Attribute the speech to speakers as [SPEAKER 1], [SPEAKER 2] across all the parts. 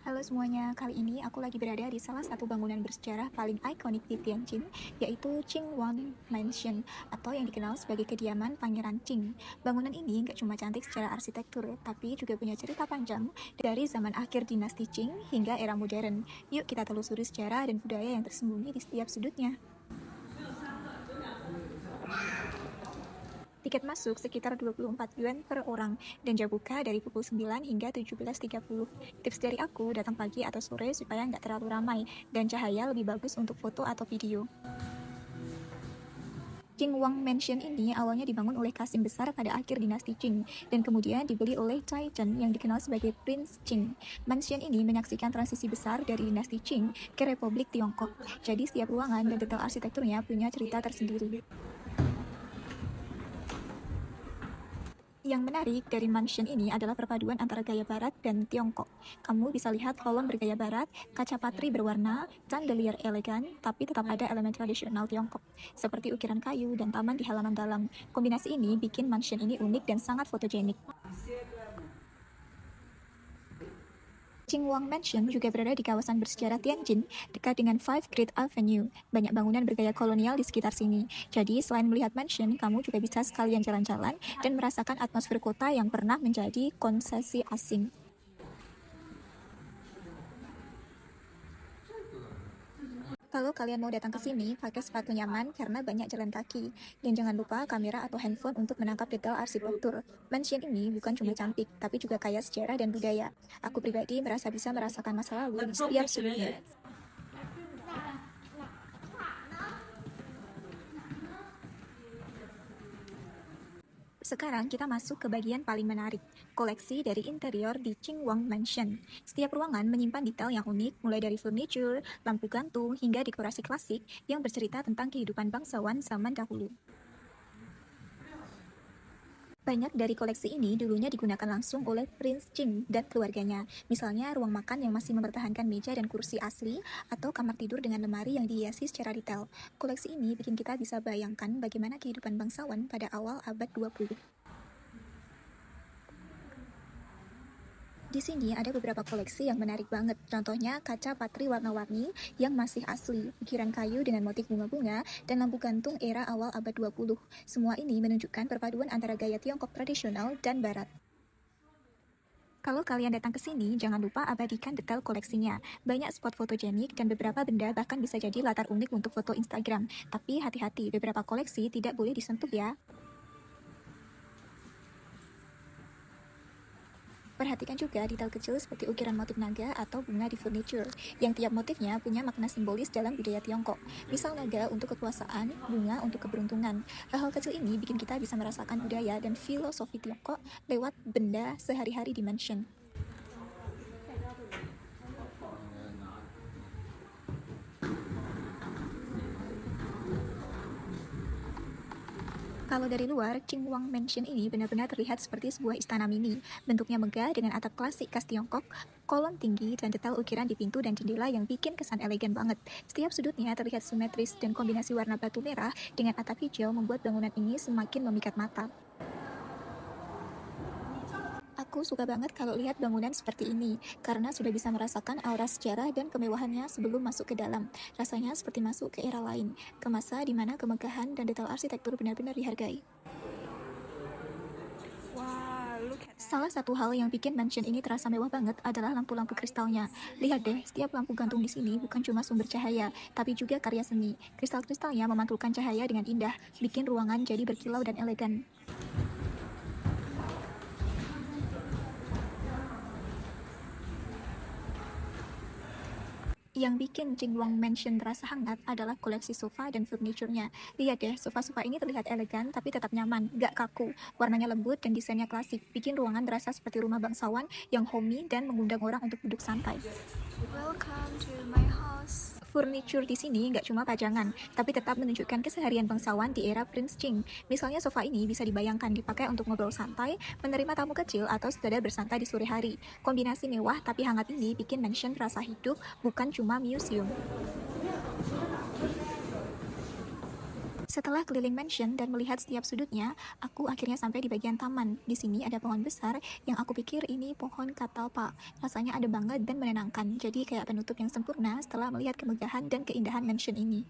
[SPEAKER 1] Halo semuanya, kali ini aku lagi berada di salah satu bangunan bersejarah paling ikonik di Tianjin, yaitu Qingwang Mansion, atau yang dikenal sebagai kediaman Pangeran Qing. Bangunan ini nggak cuma cantik secara arsitektur, tapi juga punya cerita panjang dari zaman akhir dinasti Qing hingga era modern. Yuk kita telusuri sejarah dan budaya yang tersembunyi di setiap sudutnya. Tiket masuk sekitar 24 yuan per orang, dan jam buka dari pukul 9 hingga 17.30. Tips dari aku, datang pagi atau sore supaya nggak terlalu ramai, dan cahaya lebih bagus untuk foto atau video. Qingwang Mansion ini awalnya dibangun oleh Kasim Besar pada akhir dinasti Qing, dan kemudian dibeli oleh Cai Chen yang dikenal sebagai Prince Qing. Mansion ini menyaksikan transisi besar dari dinasti Qing ke Republik Tiongkok, jadi setiap ruangan dan detail arsitekturnya punya cerita tersendiri. Yang menarik dari mansion ini adalah perpaduan antara gaya barat dan Tiongkok. Kamu bisa lihat kolom bergaya barat, kaca patri berwarna, chandelier elegan, tapi tetap ada elemen tradisional Tiongkok, seperti ukiran kayu dan taman di halaman dalam. Kombinasi ini bikin mansion ini unik dan sangat fotogenik. Qingwang Mansion juga berada di kawasan bersejarah Tianjin, dekat dengan Five Great Avenue. Banyak bangunan bergaya kolonial di sekitar sini. Jadi, selain melihat mansion, kamu juga bisa sekalian jalan-jalan dan merasakan atmosfer kota yang pernah menjadi konsesi asing. Kalau kalian mau datang ke sini, pakai sepatu nyaman karena banyak jalan kaki. Dan jangan lupa kamera atau handphone untuk menangkap detail arsitektur. Mansion ini bukan cuma cantik, tapi juga kaya sejarah dan budaya. Aku pribadi merasa bisa merasakan masa lalu di setiap sudutnya. Sekarang kita masuk ke bagian paling menarik, koleksi dari interior di Qingwang Mansion. Setiap ruangan menyimpan detail yang unik, mulai dari furniture, lampu gantung, hingga dekorasi klasik yang bercerita tentang kehidupan bangsawan zaman dahulu. Banyak dari koleksi ini dulunya digunakan langsung oleh Prince Qing dan keluarganya. Misalnya ruang makan yang masih mempertahankan meja dan kursi asli, atau kamar tidur dengan lemari yang dihiasi secara detail. Koleksi ini bikin kita bisa bayangkan bagaimana kehidupan bangsawan pada awal abad 20. Di sini ada beberapa koleksi yang menarik banget. Contohnya kaca patri warna-warni yang masih asli, ukiran kayu dengan motif bunga-bunga, dan lampu gantung era awal abad 20. Semua ini menunjukkan perpaduan antara gaya Tiongkok tradisional dan barat. Kalau kalian datang ke sini, jangan lupa abadikan detail koleksinya. Banyak spot fotogenik dan beberapa benda bahkan bisa jadi latar unik untuk foto Instagram. Tapi hati-hati, beberapa koleksi tidak boleh disentuh ya. Perhatikan juga detail kecil seperti ukiran motif naga atau bunga di furniture, yang tiap motifnya punya makna simbolis dalam budaya Tiongkok. Misal naga untuk kekuasaan, bunga untuk keberuntungan. Hal-hal kecil ini bikin kita bisa merasakan budaya dan filosofi Tiongkok lewat benda sehari-hari di mansion. Kalau dari luar, Qingwang Mansion ini benar-benar terlihat seperti sebuah istana mini. Bentuknya megah dengan atap klasik khas Tiongkok, kolom tinggi, dan detail ukiran di pintu dan jendela yang bikin kesan elegan banget. Setiap sudutnya terlihat simetris dan kombinasi warna batu merah dengan atap hijau membuat bangunan ini semakin memikat mata. Aku suka banget kalau lihat bangunan seperti ini, karena sudah bisa merasakan aura sejarah dan kemewahannya sebelum masuk ke dalam. Rasanya seperti masuk ke era lain, ke masa di mana kemegahan dan detail arsitektur benar-benar dihargai. Salah satu hal yang bikin mansion ini terasa mewah banget adalah lampu-lampu kristalnya. Lihat deh, setiap lampu gantung di sini bukan cuma sumber cahaya, tapi juga karya seni. Kristal-kristalnya memantulkan cahaya dengan indah, bikin ruangan jadi berkilau dan elegan. Yang bikin Qingwang Mansion terasa hangat adalah koleksi sofa dan furniture-nya. Lihat deh, sofa-sofa ini terlihat elegan tapi tetap nyaman, gak kaku. Warnanya lembut dan desainnya klasik, bikin ruangan terasa seperti rumah bangsawan yang homey dan mengundang orang untuk duduk santai.
[SPEAKER 2] Welcome to my house.
[SPEAKER 1] Furniture di sini nggak cuma pajangan, tapi tetap menunjukkan keseharian bangsawan di era Prince Qing. Misalnya sofa ini bisa dibayangkan dipakai untuk ngobrol santai, menerima tamu kecil, atau sekadar bersantai di sore hari. Kombinasi mewah tapi hangat ini bikin mansion terasa hidup, bukan cuma museum. Setelah keliling mansion dan melihat setiap sudutnya, aku akhirnya sampai di bagian taman. Di sini ada pohon besar yang aku pikir ini pohon catalpa. Rasanya ada banget dan menenangkan. Jadi kayak penutup yang sempurna setelah melihat kemegahan dan keindahan mansion ini.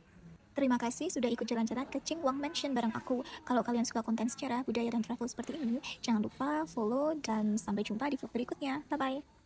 [SPEAKER 1] Terima kasih sudah ikut jalan-jalan ke Chingwang Mansion bareng aku. Kalau kalian suka konten sejarah, budaya, dan travel seperti ini, jangan lupa follow dan sampai jumpa di vlog berikutnya. Bye-bye.